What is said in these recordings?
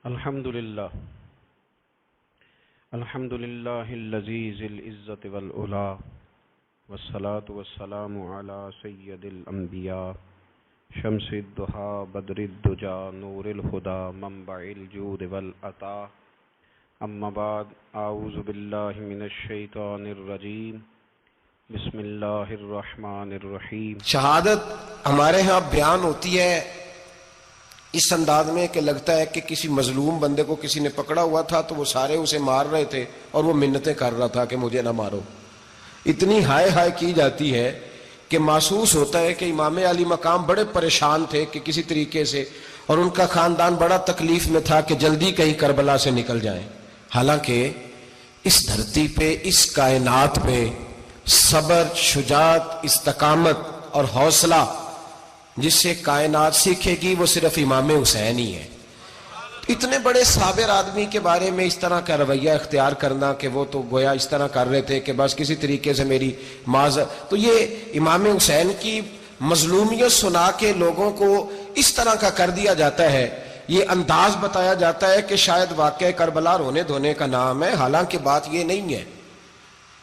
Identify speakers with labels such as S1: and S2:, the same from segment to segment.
S1: الحمد لله الذي ذي العزة والعلا والصلاة والسلام على سيد الأنبياء شمس الضحى بدر الدجى نور الهدى منبع الجود والعطاء أما بعد أعوذ بالله من الشيطان الرجيم بسم اللہ الرحمن الرحیم۔
S2: شہادت ہمارے ہاں بیان ہوتی ہے اس انداز میں کہ لگتا ہے کہ کسی مظلوم بندے کو کسی نے پکڑا ہوا تھا تو وہ سارے اسے مار رہے تھے اور وہ منتیں کر رہا تھا کہ مجھے نہ مارو۔ اتنی ہائے ہائے کی جاتی ہے کہ محسوس ہوتا ہے کہ امام علی مقام بڑے پریشان تھے کہ کسی طریقے سے، اور ان کا خاندان بڑا تکلیف میں تھا کہ جلدی کہیں کربلا سے نکل جائیں۔ حالانکہ اس دھرتی پہ، اس کائنات پہ صبر، شجاعت، استقامت اور حوصلہ جس سے کائنات سیکھے گی وہ صرف امام حسین ہی ہے۔ اتنے بڑے صابر آدمی کے بارے میں اس طرح کا رویہ اختیار کرنا کہ وہ تو گویا اس طرح کر رہے تھے کہ بس کسی طریقے سے میری معذرت، تو یہ امام حسین کی مظلومیت سنا کے لوگوں کو اس طرح کا کر دیا جاتا ہے، یہ انداز بتایا جاتا ہے کہ شاید واقعہ کربلا رونے دھونے کا نام ہے، حالانکہ بات یہ نہیں ہے۔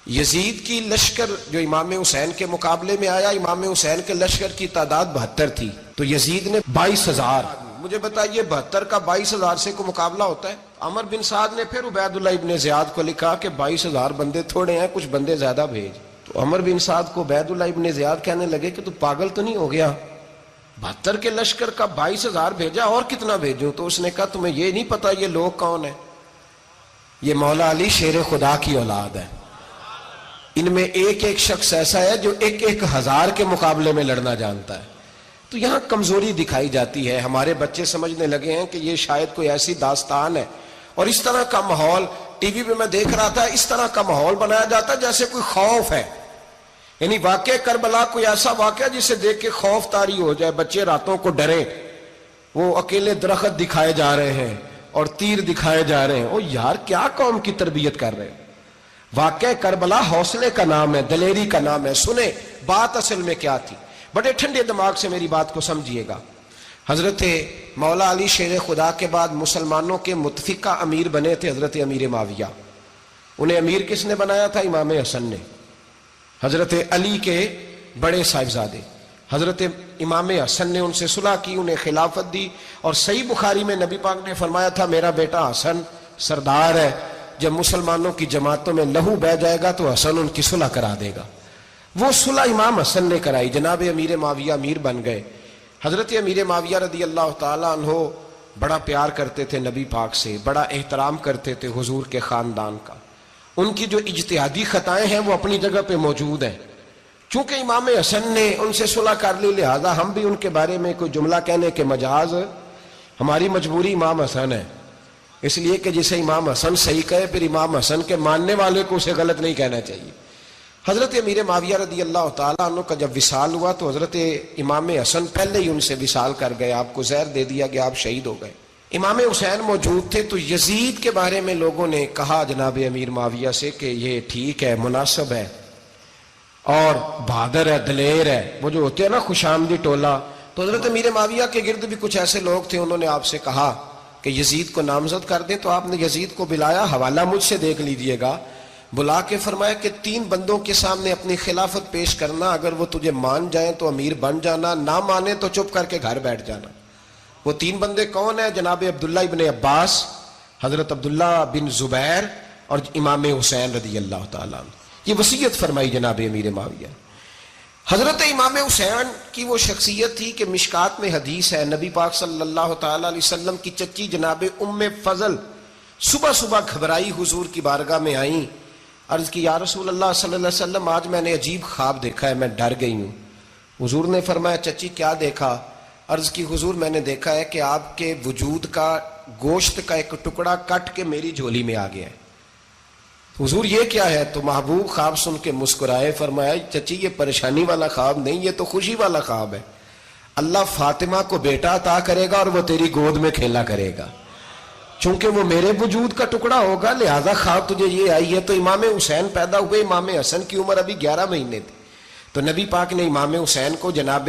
S2: یزید کی لشکر جو امام حسین کے مقابلے میں آیا، امام حسین کے لشکر کی تعداد 72 تھی، تو یزید نے 22,000۔ مجھے بتائیے 72 کا 22,000 سے کو مقابلہ ہوتا ہے؟ عمر بن سعد نے پھر عبید اللہ ابن زیاد کو لکھا کہ 22,000 بندے تھوڑے ہیں، کچھ بندے زیادہ بھیج۔ تو عمر بن سعد کو عبید اللہ ابن زیاد کہنے لگے کہ تو پاگل تو نہیں ہو گیا، 72 کے لشکر کا 22,000 بھیجا، اور کتنا بھیجوں؟ تو اس نے کہا تمہیں یہ نہیں پتا یہ لوگ کون ہیں؟ یہ مولا علی شیر خدا کی اولاد ہے، ان میں ایک ایک شخص ایسا ہے جو 1,000 کے مقابلے میں لڑنا جانتا ہے۔ تو یہاں کمزوری دکھائی جاتی ہے، ہمارے بچے سمجھنے لگے ہیں کہ یہ شاید کوئی ایسی داستان ہے، اور اس طرح کا ماحول ٹی وی پہ میں دیکھ رہا تھا، اس طرح کا ماحول بنایا جاتا ہے جیسے کوئی خوف ہے، یعنی واقعہ کربلا کوئی ایسا واقعہ جسے دیکھ کے خوف طاری ہو جائے، بچے راتوں کو ڈریں، وہ اکیلے درخت دکھائے جا رہے ہیں اور تیر دکھائے جا رہے ہیں۔ او یار، کیا قوم کی تربیت کر رہے ہیں؟ واقعہ کربلا حوصلے کا نام ہے، دلیری کا نام ہے۔ سنیں بات اصل میں کیا تھی، بڑے ٹھنڈے دماغ سے میری بات کو سمجھیے گا۔ حضرت مولا علی شیر خدا کے بعد مسلمانوں کے متفقہ امیر بنے تھے حضرت امیر معاویہ۔ انہیں امیر کس نے بنایا تھا؟ امام حسن نے، حضرت علی کے بڑے صاحبزادے۔ حضرت امام حسن نے ان سے صلح کی، انہیں خلافت دی، اور صحیح بخاری میں نبی پاک نے فرمایا تھا میرا بیٹا حسن سردار ہے، جب مسلمانوں کی جماعتوں میں لہو بہ جائے گا تو حسن ان کی صلح کرا دے گا۔ وہ صلح امام حسن نے کرائی، جناب امیر معاویہ امیر بن گئے۔ حضرت امیر معاویہ رضی اللہ تعالیٰ عنہ بڑا پیار کرتے تھے نبی پاک سے، بڑا احترام کرتے تھے حضور کے خاندان کا۔ ان کی جو اجتہادی خطائیں ہیں وہ اپنی جگہ پہ موجود ہیں، چونکہ امام حسن نے ان سے صلح کر لی، لہذا ہم بھی ان کے بارے میں کوئی جملہ کہنے کے مجاز، ہماری مجبوری امام حسن ہے، اس لیے کہ جسے امام حسن صحیح کہے پھر امام حسن کے ماننے والے کو اسے غلط نہیں کہنا چاہیے۔ حضرت امیر معاویہ رضی اللہ تعالیٰ عنہ کا جب وصال ہوا تو حضرت امام حسن پہلے ہی ان سے وصال کر گئے، آپ کو زہر دے دیا گیا، آپ شہید ہو گئے۔ امام حسین موجود تھے، تو یزید کے بارے میں لوگوں نے کہا جناب امیر معاویہ سے کہ یہ ٹھیک ہے، مناسب ہے، اور بہادر ہے، دلیر ہے، وہ جو ہوتے ہیں نا خوش آمدی ٹولہ۔ تو حضرت امیر معاویہ کے گرد بھی کچھ ایسے لوگ تھے، انہوں نے آپ سے کہا کہ یزید کو نامزد کر دیں، تو آپ نے یزید کو بلایا، حوالہ مجھ سے دیکھ لیجئے گا، بلا کے فرمایا کہ 3 بندوں کے سامنے اپنی خلافت پیش کرنا، اگر وہ تجھے مان جائیں تو امیر بن جانا، نہ مانے تو چپ کر کے گھر بیٹھ جانا۔ وہ 3 بندے کون ہیں؟ جناب عبداللہ ابن عباس، حضرت عبداللہ بن زبیر، اور امام حسین رضی اللہ تعالیٰ عنہ۔ یہ وصیت فرمائی جناب امیر معاویہ۔ حضرت امام حسین کی وہ شخصیت تھی کہ مشکات میں حدیث ہے، نبی پاک صلی اللہ تعالیٰ علیہ وسلم کی چچی جناب ام فضل صبح صبح گھبرائی حضور کی بارگاہ میں آئیں، عرض کی یا رسول اللہ صلی اللہ علیہ وسلم آج میں نے عجیب خواب دیکھا ہے، میں ڈر گئی ہوں۔ حضور نے فرمایا چچی کیا دیکھا؟ عرض کی حضور میں نے دیکھا ہے کہ آپ کے وجود کا گوشت کا ایک ٹکڑا کٹ کے میری جھولی میں آ گیا ہے۔ حضور یہ کیا ہے؟ تو محبوب خواب سن کے مسکرائے، فرمایا چچی یہ پریشانی والا خواب نہیں، یہ تو خوشی والا خواب ہے، اللہ فاطمہ کو بیٹا عطا کرے گا اور وہ تیری گود میں کھیلا کرے گا، چونکہ وہ میرے وجود کا ٹکڑا ہوگا، لہذا خواب تجھے یہ آئی ہے۔ تو امام حسین پیدا ہوئے، امام حسن کی عمر ابھی 11 مہینے تھی، تو نبی پاک نے امام حسین کو جناب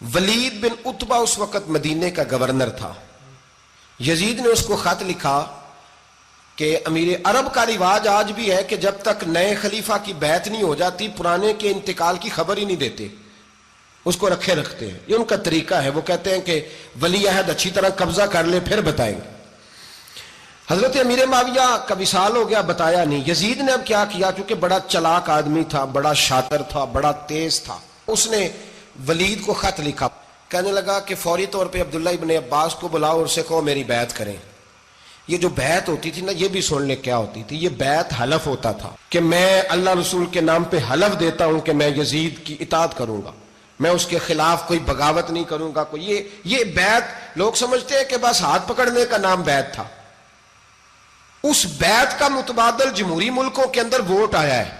S2: ولید بن عتبہ اس وقت مدینے کا گورنر تھا. یزید نے اس کو خط لکھا کہ امیر عرب کا رواج آج بھی ہے کہ جب تک نئے خلیفہ کی بیعت نہیں ہو جاتی پرانے کے انتقال کی خبر ہی نہیں دیتے, اس کو رکھے رکھتے ہیں. یہ ان کا طریقہ ہے. وہ کہتے ہیں کہ ولی عہد اچھی طرح قبضہ کر لے پھر بتائیں گے. حضرت امیر معاویہ کا وصال ہو گیا, بتایا نہیں. یزید نے اب کیا کیا, کیونکہ بڑا چلاک آدمی تھا, بڑا شاطر تھا, بڑا تیز تھا, اس نے ولید کو خط لکھا. کہنے لگا کہ فوری طور پہ عبداللہ ابن عباس کو بلاؤ اور اسے کہو میری بیعت کریں. یہ جو بیعت ہوتی تھی نا, یہ بھی سن لے کیا ہوتی تھی. یہ بیعت حلف ہوتا تھا کہ میں اللہ رسول کے نام پہ حلف دیتا ہوں کہ میں یزید کی اطاعت کروں گا, میں اس کے خلاف کوئی بغاوت نہیں کروں گا. کوئی یہ بیعت لوگ سمجھتے ہیں کہ بس ہاتھ پکڑنے کا نام بیعت تھا. اس بیعت کا متبادل جمہوری ملکوں کے اندر ووٹ آیا ہے.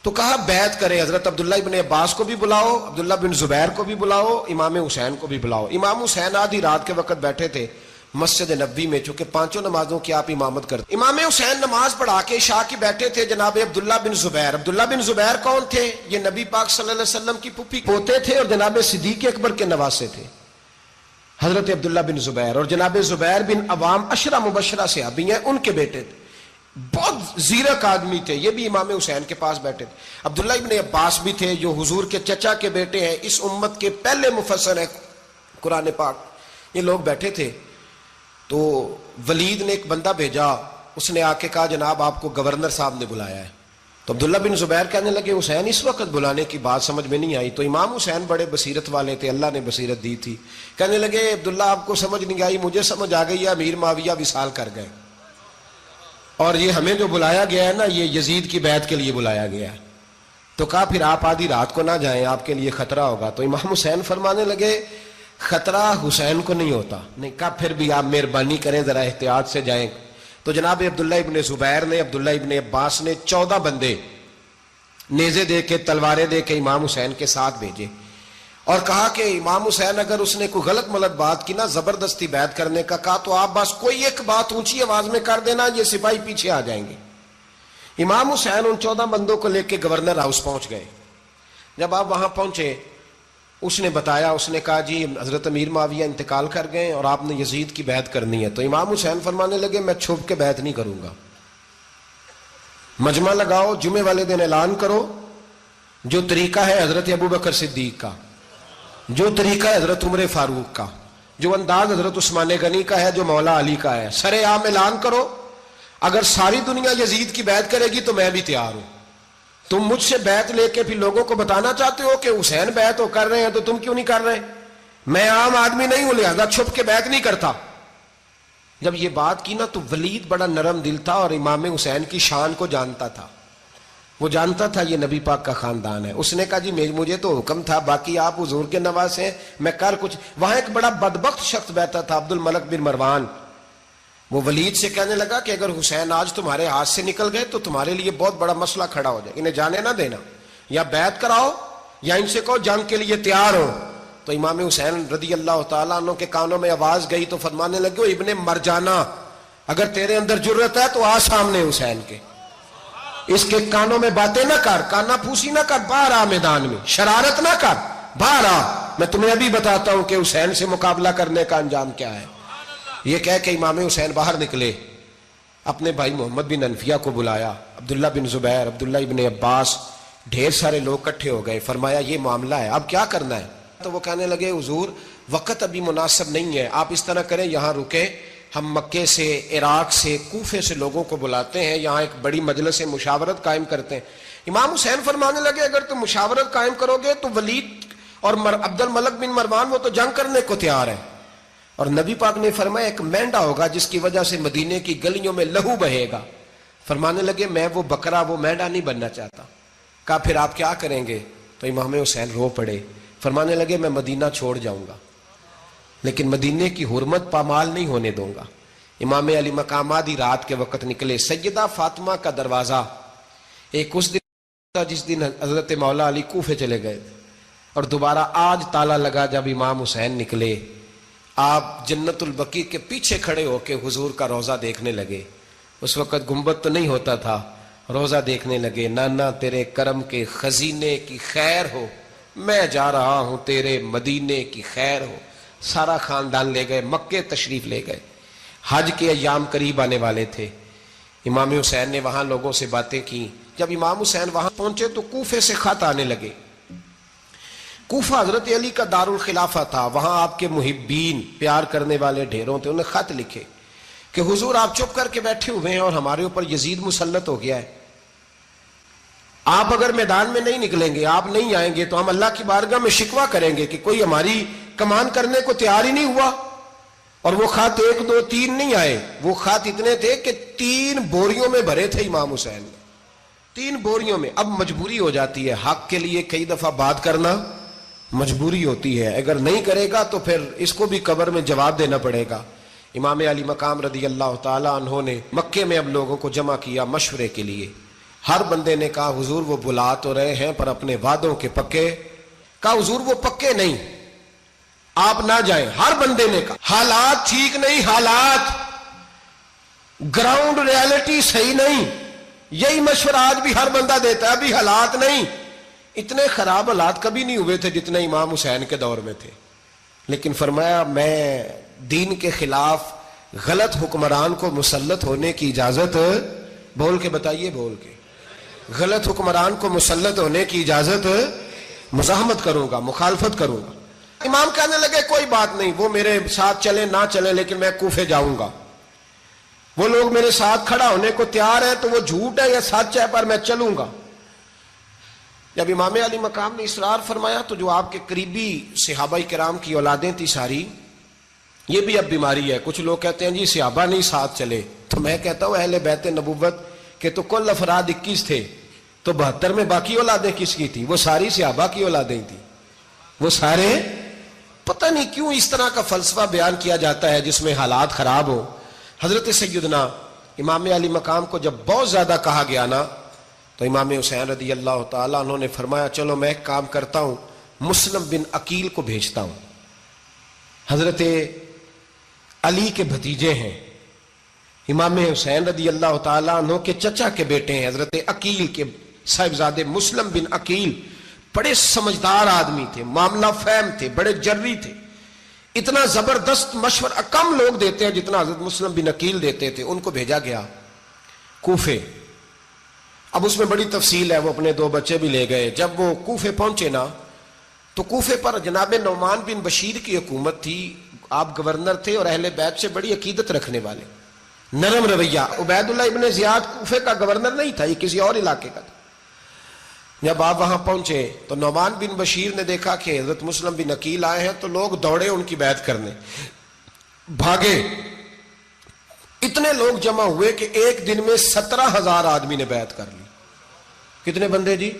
S2: تو کہا بیعت کرے. حضرت عبداللہ ابن عباس کو بھی بلاؤ, عبداللہ بن زبیر کو بھی بلاؤ, امام حسین کو بھی بلاؤ. امام حسین آدھی رات کے وقت بیٹھے تھے مسجد نبوی میں, چونکہ پانچوں نمازوں کی آپ امامت کرتے. امام حسین نماز پڑھا کے عشاء کی بیٹھے تھے. جناب عبداللہ بن زبیر. عبداللہ بن زبیر کون تھے؟ یہ نبی پاک صلی اللہ علیہ وسلم کی پھوپھی پوتے تھے اور جناب صدیق اکبر کے نواسے تھے. حضرت عبداللہ بن زبیر اور جناب زبیر بن عوام عشرہ مبشرہ صحابی ہیں, ان کے بیٹے تھے. بہت زیرک آدمی تھے. یہ بھی امام حسین کے پاس بیٹھے تھے. عبداللہ ابن عباس بھی تھے جو حضور کے چچا کے بیٹے ہیں, اس امت کے پہلے مفسر ہیں قرآن پاک. یہ لوگ بیٹھے تھے. تو ولید نے ایک بندہ بھیجا, اس نے آ کے کہا جناب آپ کو گورنر صاحب نے بلایا ہے. تو عبداللہ بن زبیر کہنے لگے حسین اس وقت بلانے کی بات سمجھ میں نہیں آئی. تو امام حسین بڑے بصیرت والے تھے, اللہ نے بصیرت دی تھی. کہنے لگے عبداللہ آپ کو سمجھ نہیں آئی, مجھے سمجھ آ گئی ہے, امیر معاویہ وصال کر گئے اور یہ ہمیں جو بلایا گیا ہے نا یہ یزید کی بیعت کے لیے بلایا گیا ہے. تو کہا پھر آپ آدھی رات کو نہ جائیں, آپ کے لیے خطرہ ہوگا. تو امام حسین فرمانے لگے خطرہ حسین کو نہیں ہوتا. نہیں, کہا پھر بھی آپ مہربانی کریں ذرا احتیاط سے جائیں. تو جناب عبداللہ ابن زبیر نے, عبداللہ ابن عباس نے 14 بندے نیزے دے کے تلواریں دے کے امام حسین کے ساتھ بھیجے اور کہا کہ امام حسین اگر اس نے کوئی غلط ملت بات کی نا زبردستی بیعت کرنے کا کہا تو آپ بس کوئی ایک بات اونچی آواز میں کر دینا, یہ سپاہی پیچھے آ جائیں گے. امام حسین ان 14 بندوں کو لے کے گورنر ہاؤس پہنچ گئے. جب آپ وہاں پہنچے اس نے بتایا, اس نے کہا جی حضرت امیر معاویہ انتقال کر گئے اور آپ نے یزید کی بیعت کرنی ہے. تو امام حسین فرمانے لگے میں چھپ کے بیعت نہیں کروں گا, مجمع لگاؤ, جمعے والے دن اعلان کرو. جو طریقہ ہے حضرت ابو بکر صدیق کا, جو طریقہ ہے حضرت عمر فاروق کا, جو انداز حضرت عثمان غنی کا ہے, جو مولا علی کا ہے, سر عام اعلان کرو. اگر ساری دنیا یزید کی بیعت کرے گی تو میں بھی تیار ہوں. تم مجھ سے بیعت لے کے پھر لوگوں کو بتانا چاہتے ہو کہ حسین بیعت کر رہے ہیں تو تم کیوں نہیں کر رہے؟ میں عام آدمی نہیں ہوں, لہذا چھپ کے بیعت نہیں کرتا. جب یہ بات کی نا تو ولید بڑا نرم دل تھا اور امام حسین کی شان کو جانتا تھا. وہ جانتا تھا یہ نبی پاک کا خاندان ہے. اس نے کہا جی مجھے تو حکم تھا, باقی آپ حضور کے نواز ہیں, میں کر کچھ. وہاں ایک بڑا بدبخت شخص بیٹھا تھا عبد الملک بن مروان. وہ ولید سے کہنے لگا کہ اگر حسین آج تمہارے ہاتھ سے نکل گئے تو تمہارے لیے بہت بڑا مسئلہ کھڑا ہو جائے, انہیں جانے نہ دینا, یا بیعت کراؤ یا ان سے کہو جنگ کے لیے تیار ہو. تو امام حسین رضی اللہ تعالیٰ عنہ کے کانوں میں آواز گئی تو فرمانے لگے ابن مرجانہ اگر تیرے اندر جرت ہے تو آ سامنے حسین کے, اس کے کانوں میں باتیں نہ کر, کانا پھوسی نہ کر, باہر آ میدان میں, شرارت نہ کر, باہر آ, میں تمہیں ابھی بتاتا ہوں کہ حسین سے مقابلہ کرنے کا انجام کیا ہے. یہ کہہ کہ امام حسین باہر نکلے, اپنے بھائی محمد بن انفیہ کو بلایا, عبداللہ بن زبیر, عبداللہ ابن عباس, ڈھیر سارے لوگ اکٹھے ہو گئے. فرمایا یہ معاملہ ہے, اب کیا کرنا ہے؟ تو وہ کہنے لگے حضور وقت ابھی مناسب نہیں ہے, آپ اس طرح کریں یہاں رکے, ہم مکے سے, عراق سے, کوفے سے لوگوں کو بلاتے ہیں, یہاں ایک بڑی مجلس مشاورت قائم کرتے ہیں. امام حسین فرمانے لگے اگر تم مشاورت قائم کرو گے تو ولید اور عبد الملک بن مروان وہ تو جنگ کرنے کو تیار ہے, اور نبی پاک نے فرمایا ایک مینڈا ہوگا جس کی وجہ سے مدینے کی گلیوں میں لہو بہے گا. فرمانے لگے میں وہ بکرا, وہ مینڈا نہیں بننا چاہتا. کہا پھر آپ کیا کریں گے؟ تو امام حسین رو پڑے, فرمانے لگے میں مدینہ چھوڑ جاؤں گا لیکن مدینے کی حرمت پامال نہیں ہونے دوں گا. امام علی مقام آدھی رات کے وقت نکلے. سیدہ فاطمہ کا دروازہ ایک اس دن تھا جس دن حضرت مولا علی کوفے چلے گئے, اور دوبارہ آج تالا لگا جب امام حسین نکلے. آپ جنت البقیع کے پیچھے کھڑے ہو کے حضور کا روضہ دیکھنے لگے. اس وقت گنبد تو نہیں ہوتا تھا, روضہ دیکھنے لگے. نانا تیرے کرم کے خزینے کی خیر ہو, میں جا رہا ہوں تیرے مدینے کی خیر ہو. سارا خاندان لے گئے، مکے تشریف لے گئے. حج کے ایام قریب آنے والے تھے. امام حسین نے وہاں لوگوں سے باتیں کی. جب امام حسین وہاں پہنچے تو کوفے سے خط آنے لگے. کوفہ حضرت علی کا دارالخلافہ تھا، وہاں آپ کے محبین، پیار کرنے والے ڈھیروں تھے. انہیں خط لکھے کہ حضور آپ چپ کر کے بیٹھے ہوئے ہیں اور ہمارے اوپر یزید مسلط ہو گیا ہے. آپ اگر میدان میں نہیں نکلیں گے، آپ نہیں آئیں گے تو ہم اللہ کی بارگاہ میں شکوہ کریں گے کہ کوئی ہماری کمان کرنے کو تیار ہی نہیں ہوا. اور وہ خط 1 2 3 نہیں آئے، وہ خط اتنے تھے کہ 3 بوریوں میں بھرے تھے امام حسین نے. 3 بوریوں میں. اب مجبوری ہو جاتی ہے، حق کے لیے کئی دفعہ بات کرنا مجبوری ہوتی ہے. اگر نہیں کرے گا تو پھر اس کو بھی قبر میں جواب دینا پڑے گا. امام علی مقام رضی اللہ تعالی عنہ نے مکے میں اب لوگوں کو جمع کیا مشورے کے لیے. ہر بندے نے کہا حضور وہ بلا تو رہے ہیں پر اپنے وعدوں کے پکے. کہا حضور وہ پکے نہیں، آپ نہ جائیں. ہر بندے نے کہا حالات ٹھیک نہیں، حالات گراؤنڈ ریالٹی صحیح نہیں. یہی مشورہ آج بھی ہر بندہ دیتا ہے. ابھی حالات نہیں، اتنے خراب حالات کبھی نہیں ہوئے تھے جتنے امام حسین کے دور میں تھے. لیکن فرمایا میں دین کے خلاف غلط حکمران کو مسلط ہونے کی اجازت، بول کے بتائیے، بول کے، غلط حکمران کو مسلط ہونے کی اجازت، مزاحمت کروں گا، مخالفت کروں گا. امام کہنے لگے کوئی بات نہیں، وہ میرے ساتھ چلے نہ چلے لیکن میں کوفے جاؤں گا. وہ لوگ میرے ساتھ کھڑا ہونے کو تیار ہے تو وہ جھوٹ ہے یا سچ ہے پر میں چلوں گا. جب امام علی مقام نے اصرار فرمایا تو جو آپ کے قریبی صحابہ کرام کی اولادیں تھی ساری، یہ بھی اب بیماری ہے. کچھ لوگ کہتے ہیں جی صحابہ نہیں ساتھ چلے، تو میں کہتا ہوں اہل بیت نبوت کے تو کل افراد 21 تھے، تو 72 میں باقی اولادیں کس کی تھی؟ وہ ساری صحابہ کی اولادیں تھیں. وہ سارے، پتہ نہیں کیوں اس طرح کا فلسفہ بیان کیا جاتا ہے جس میں حالات خراب ہو. حضرت سیدنا امام علی مقام کو جب بہت زیادہ کہا گیا نا تو امام حسین رضی اللہ تعالیٰ عنہ نے فرمایا چلو میں ایک کام کرتا ہوں، مسلم بن عقیل کو بھیجتا ہوں. حضرت علی کے بھتیجے ہیں، امام حسین رضی اللہ تعالیٰ عنہ کے چچا کے بیٹے ہیں حضرت عقیل کے صاحبزادے مسلم بن عقیل. بڑے سمجھدار آدمی تھے، معاملہ فہم تھے، بڑے جری تھے. اتنا زبردست مشورہ کم لوگ دیتے ہیں جتنا حضرت مسلم بن عقیل دیتے تھے. ان کو بھیجا گیا کوفے. اب اس میں بڑی تفصیل ہے، وہ اپنے 2 بچے بھی لے گئے. جب وہ کوفے پہنچے نا تو کوفے پر جناب نعمان بن بشیر کی حکومت تھی. آپ گورنر تھے اور اہل بیت سے بڑی عقیدت رکھنے والے، نرم رویہ. عبید اللہ ابن زیاد کوفے کا گورنر نہیں تھا، یہ کسی اور علاقے کا تھا. جب آپ وہاں پہنچے تو نعمان بن بشیر نے دیکھا کہ حضرت مسلم بن عقیل آئے ہیں تو لوگ دوڑے ان کی بیعت کرنے، بھاگے. اتنے لوگ جمع ہوئے کہ ایک دن میں 17,000 آدمی نے بیعت کر لی. کتنے بندے جی؟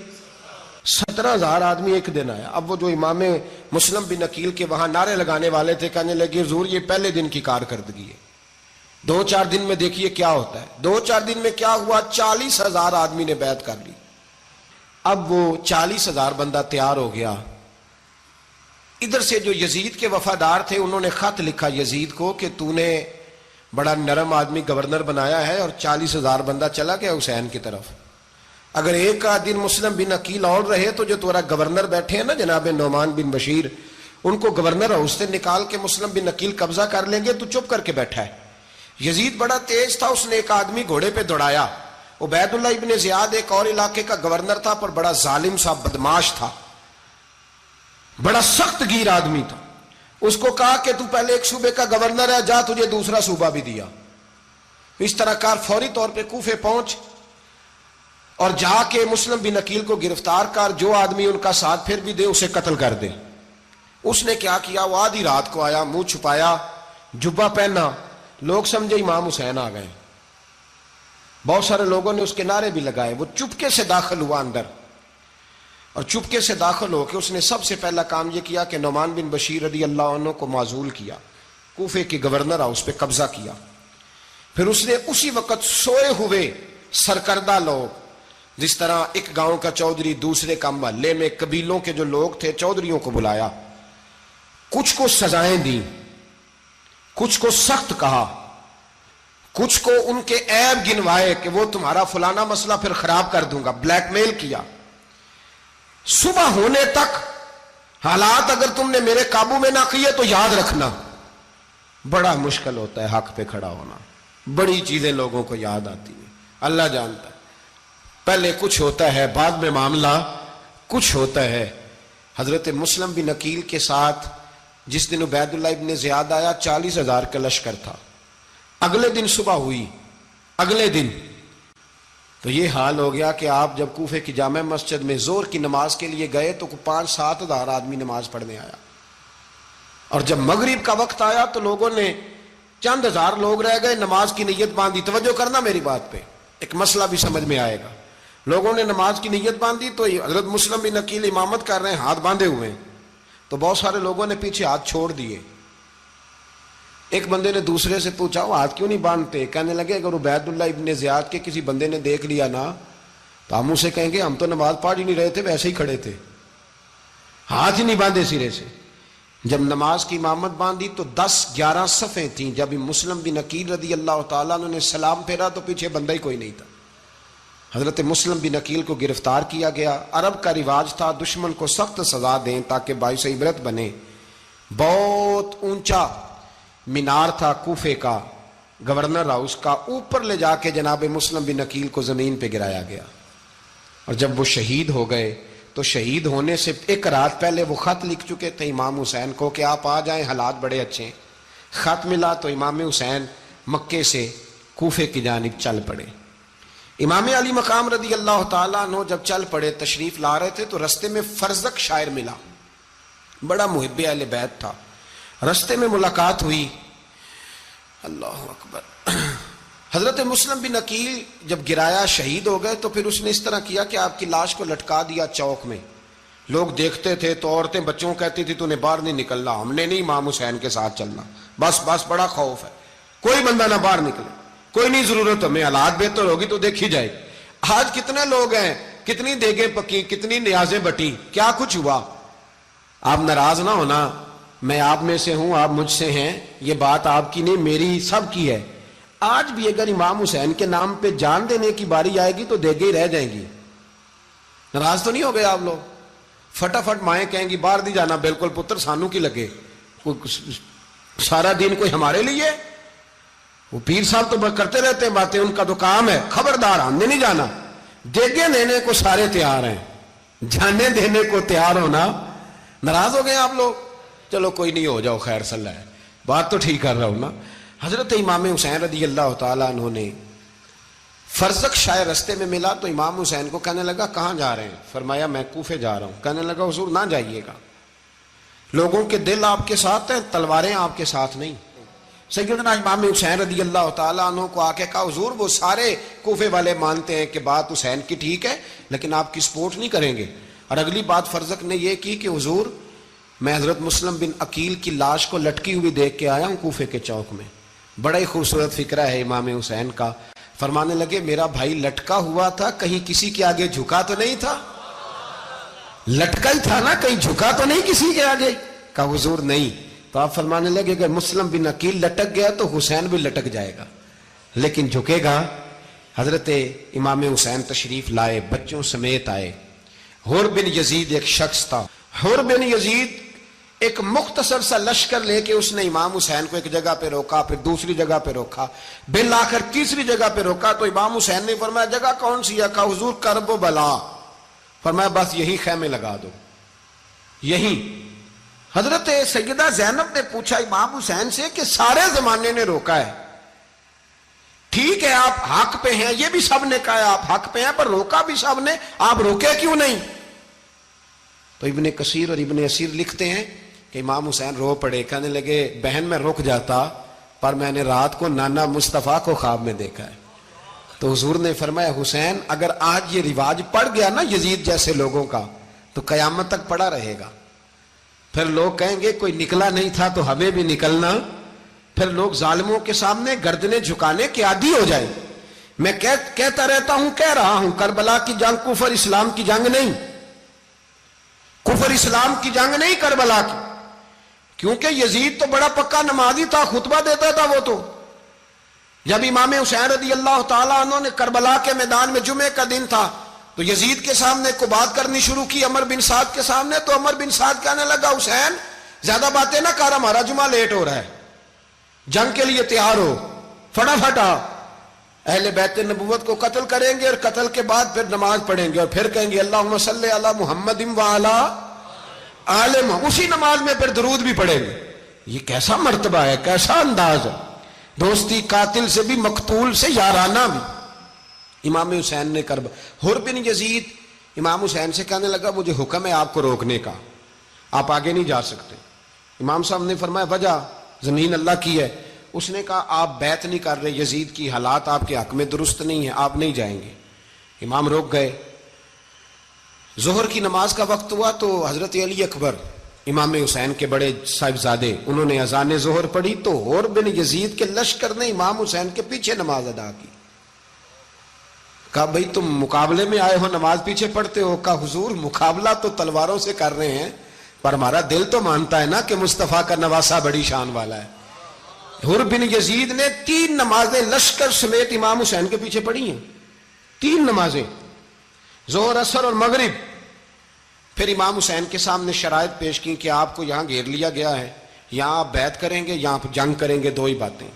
S2: 17,000 آدمی ایک دن آیا. اب وہ جو امام مسلم بن عقیل کے وہاں نعرے لگانے والے تھے کہنے لگے حضور یہ پہلے دن کی کارکردگی ہے، 2-4 دن میں دیکھیے کیا ہوتا ہے. 2-4 دن میں کیا ہوا؟ 40,000 آدمی نے بیعت کر لی. اب وہ 40,000 بندہ تیار ہو گیا. ادھر سے جو یزید کے وفادار تھے انہوں نے خط لکھا یزید کو کہ تو نے بڑا نرم آدمی گورنر بنایا ہے اور 40,000 بندہ چلا گیا حسین کی طرف. اگر ایک دن مسلم بن عقیل اور رہے تو جو تمہارا گورنر بیٹھے ہیں نا جناب نعمان بن بشیر، ان کو گورنر ہاؤس سے نکال کے مسلم بن عقیل قبضہ کر لیں گے. تو چپ کر کے بیٹھا ہے. یزید بڑا تیز تھا، اس نے ایک آدمی گھوڑے پہ دوڑایا. عبید اللہ ابن زیاد ایک اور علاقے کا گورنر تھا پر بڑا ظالم سا بدماش تھا، بڑا سخت گیر آدمی تھا. اس کو کہا کہ تو پہلے ایک صوبے کا گورنر ہے، جا تجھے دوسرا صوبہ بھی دیا. اس طرح کار فوری طور پہ کوفے پہنچ اور جا کے مسلم بن عقیل کو گرفتار کر، جو آدمی ان کا ساتھ پھر بھی دے اسے قتل کر دے. اس نے کیا کیا؟ وہ آدھی رات کو آیا، منہ چھپایا، جبہ پہنا. لوگ سمجھے امام حسین آ گئے. بہت سارے لوگوں نے اس کے نعرے بھی لگائے. وہ چپکے سے داخل ہوا اندر اور چپکے سے داخل ہو کے اس نے سب سے پہلا کام یہ کیا کہ نعمان بن بشیر رضی اللہ عنہ کو معزول کیا، کوفے کے گورنر اس پہ قبضہ کیا. پھر اس نے اسی وقت سوئے ہوئے سرکردہ لوگ، جس طرح ایک گاؤں کا چودھری دوسرے کا محلے میں قبیلوں کے جو لوگ تھے چودھریوں کو بلایا، کچھ کو سزائیں دیں، کچھ کو سخت کہا، کچھ کو ان کے عیب گنوائے کہ وہ تمہارا فلانا مسئلہ پھر خراب کر دوں گا، بلیک میل کیا. صبح ہونے تک حالات اگر تم نے میرے قابو میں نہ کیے تو یاد رکھنا بڑا مشکل ہوتا ہے حق پہ کھڑا ہونا. بڑی چیزیں لوگوں کو یاد آتی ہیں, اللہ جانتا ہے. پہلے کچھ ہوتا ہے, بعد میں معاملہ کچھ ہوتا ہے. حضرت مسلم بن عقیل کے ساتھ جس دن عبید اللہ ابن زیاد آیا 40,000 کا لشکر تھا. اگلے دن صبح ہوئی, اگلے دن تو یہ حال ہو گیا کہ آپ جب کوفے کی جامع مسجد میں زور کی نماز کے لیے گئے تو 5-7 ہزار آدمی نماز پڑھنے آیا, اور جب مغرب کا وقت آیا تو لوگوں نے چند ہزار لوگ رہ گئے, نماز کی نیت باندھی. توجہ کرنا میری بات پہ, ایک مسئلہ بھی سمجھ میں آئے گا. لوگوں نے نماز کی نیت باندھی تو حضرت مسلم بن عقیل امامت کر رہے ہیں, ہاتھ باندھے ہوئے ہیں, تو بہت سارے لوگوں نے پیچھے ہاتھ چھوڑ دیے. ایک بندے نے دوسرے سے پوچھا وہ ہاتھ کیوں نہیں باندھتے؟ کہنے لگے اگر عبید اللہ ابن زیاد کے کسی بندے نے دیکھ لیا نا تو ہم اسے کہیں گے ہم تو نماز پڑھ ہی نہیں رہے تھے, ویسے ہی کھڑے تھے, ہاتھ ہی نہیں باندھے سرے سے. جب نماز کی امامت باندھی تو 10-11 صفیں تھیں. جب مسلم بن عقیل رضی اللہ تعالیٰ عنہ نے سلام پھیرا تو پیچھے بندہ ہی کوئی نہیں تھا. حضرت مسلم بن عقیل کو گرفتار کیا گیا. عرب کا رواج تھا دشمن کو سخت سزا دیں تاکہ باعث عبرت بنے. بہت اونچا مینار تھا کوفے کا, گورنر ہاؤس کا, اوپر لے جا کے جناب مسلم بن عقیل کو زمین پہ گرایا گیا. اور جب وہ شہید ہو گئے تو شہید ہونے سے ایک رات پہلے وہ خط لکھ چکے تھے امام حسین کو کہ آپ آ جائیں, حالات بڑے اچھے ہیں. خط ملا تو امام حسین مکے سے کوفے کی جانب چل پڑے. امام علی مقام رضی اللہ تعالیٰ عنہ جب چل پڑے تشریف لا رہے تھے تو رستے میں فرزق شاعر ملا, بڑا محب اہل بیت تھا. رستے میں ملاقات ہوئی, اللہ اکبر. حضرت مسلم بن عقیل جب گرایا شہید ہو گئے تو پھر اس نے اس طرح کیا کہ آپ کی لاش کو لٹکا دیا چوک میں. لوگ دیکھتے تھے تو عورتیں بچوں کہتی تھی تو نے باہر نہیں نکلنا, ہم نے نہیں امام حسین کے ساتھ چلنا, بس بڑا خوف ہے, کوئی بندہ نہ باہر نکلے, کوئی نہیں ضرورت ہمیں, حالات بہتر ہوگی تو دیکھی جائے. آج کتنے لوگ ہیں, کتنی دیگیں پکی, کتنی نیازیں بٹی, کیا کچھ ہوا. آپ ناراض نہ ہونا, میں آپ میں سے ہوں, آپ مجھ سے ہیں, یہ بات آپ کی نہیں میری سب کی ہے. آج بھی اگر امام حسین کے نام پہ جان دینے کی باری آئے گی تو دیگیں ہی رہ جائیں گی. ناراض تو نہیں ہو گئے آپ لوگ؟ فٹافٹ مائیں کہیں گی باہر دی جانا, بالکل پتر سانو کی لگے, سارا دن کوئی ہمارے لیے. وہ پیر صاحب تو کرتے رہتے ہیں باتیں, ان کا تو کام ہے, خبردار ہم نے نہیں جانا. دیگیں دینے کو سارے تیار ہیں, جانے دینے کو تیار ہونا. ناراض ہو گئے آپ لوگ؟ چلو کوئی نہیں, ہو جاؤ, خیر صلی اللہ ہے, بات تو ٹھیک کر رہا ہوں نا. حضرت امام حسین رضی اللہ تعالیٰ عنہ نے فرزق شاعر رستے میں ملا تو امام حسین کو کہنے لگا کہاں جا رہے ہیں؟ فرمایا میں کوفے جا رہا ہوں. کہنے لگا حضور نہ جائیے گا, لوگوں کے دل آپ کے ساتھ ہیں, تلواریں آپ کے ساتھ نہیں. سیدنا امام حسین رضی اللہ تعالیٰ عنہ کو آ کے کہا حضور وہ سارے کوفے والے مانتے ہیں کہ بات حسین کی ٹھیک ہے لیکن آپ کی سپورٹ نہیں کریں گے. اور اگلی بات فرزق نے یہ کی کہ حضور میں حضرت مسلم بن عقیل کی لاش کو لٹکی ہوئی دیکھ کے آیا ہوں کوفے کے چوک میں. بڑا ہی خوبصورت فکرہ ہے امام حسین کا. فرمانے لگے میرا بھائی لٹکا ہوا تھا, کہیں کسی کے آگے جھکا تو نہیں تھا؟ لٹکا ہی تھا نا, کہیں جھکا تو نہیں کسی کے آگے؟ کہا حضور نہیں. تو آپ فرمانے لگے اگر مسلم بن عقیل لٹک گیا تو حسین بھی لٹک جائے گا, لیکن جھکے گا. حضرت امام حسین تشریف لائے, بچوں سمیت آئے. حر بن یزید ایک شخص تھا. حر بن یزید ایک مختصر سا لشکر لے کے اس نے امام حسین کو ایک جگہ پہ روکا, پھر دوسری جگہ پہ روکا, بالآخر تیسری جگہ پہ روکا. تو امام حسین نے فرمایا جگہ کون سی ہے؟ کہا حضور کرب و بلا. فرمایا بس یہی خیمے لگا دو, یہی. حضرت سیدہ زینب نے پوچھا امام حسین سے کہ سارے زمانے نے روکا ہے, ٹھیک ہے آپ حق پہ ہیں, یہ بھی سب نے کہا آپ حق پہ ہیں, پر روکا بھی سب نے, آپ روکے کیوں نہیں؟ تو ابن کثیر اور ابن اسیر لکھتے ہیں کہ امام حسین رو پڑے. کہنے لگے بہن میں رک جاتا, پر میں نے رات کو نانا مصطفیٰ کو خواب میں دیکھا ہے. تو حضور نے فرمایا حسین اگر آج یہ رواج پڑ گیا نا یزید جیسے لوگوں کا تو قیامت تک پڑا رہے گا. پھر لوگ کہیں گے کوئی نکلا نہیں تھا تو ہمیں بھی نکلنا. پھر لوگ ظالموں کے سامنے گردنیں جھکانے کے عادی ہو جائیں. میں کہتا رہتا ہوں, کہہ رہا ہوں, کربلا کی جنگ کفر اسلام کی جنگ نہیں, کفر اسلام کی جنگ نہیں کربلا کی. کیونکہ یزید تو بڑا پکا نمازی تھا, خطبہ دیتا تھا. وہ تو جب امام حسین رضی اللہ تعالیٰ عنہ نے کربلا کے میدان میں جمعے کا دن تھا تو یزید کے سامنے کو بات کرنی شروع کی عمر بن سعد کے سامنے، تو عمر بن سعد کہنے لگا حسین زیادہ باتیں نہ کر، ہمارا جمعہ لیٹ ہو رہا ہے، جنگ کے لیے تیار ہو، فٹافٹ آ۔ اہل بیت نبوت کو قتل کریں گے اور قتل کے بعد پھر نماز پڑھیں گے اور پھر کہیں گے اللہم صلی علی محمد وعلی آل محمد، اسی نماز میں پھر درود بھی پڑھیں گے۔ یہ کیسا مرتبہ ہے، کیسا انداز ہے، دوستی قاتل سے بھی مقتول سے یارانہ بھی۔ امام حسین نے حر بن یزید امام حسین سے کہنے لگا مجھے حکم ہے آپ کو روکنے کا، آپ آگے نہیں جا سکتے۔ امام صاحب نے فرمایا وجہ؟ زمین اللہ کی ہے۔ اس نے کہا آپ بیعت نہیں کر رہے، یزید کی حالات آپ کے حق میں درست نہیں ہیں، آپ نہیں جائیں گے۔ امام روک گئے۔ ظہر کی نماز کا وقت ہوا تو حضرت علی اکبر امام حسین کے بڑے صاحبزادے، انہوں نے اذان ظہر پڑھی تو حر بن یزید کے لشکر نے امام حسین کے پیچھے نماز ادا کی۔ کہا بھئی تم مقابلے میں آئے ہو، نماز پیچھے پڑھتے ہو؟ کہا حضور مقابلہ تو تلواروں سے کر رہے ہیں، پر ہمارا دل تو مانتا ہے نا کہ مصطفیٰ کا نواسہ بڑی شان والا ہے۔ حر بن یزید نے 3 نمازیں لشکر سمیت امام حسین کے پیچھے پڑھی ہیں، 3 نمازیں، ظہر عصر اور مغرب۔ پھر امام حسین کے سامنے شرائط پیش کی کہ آپ کو یہاں گھیر لیا گیا ہے، یہاں آپ بیعت کریں گے، یہاں جنگ کریں گے، 2 ہی باتیں۔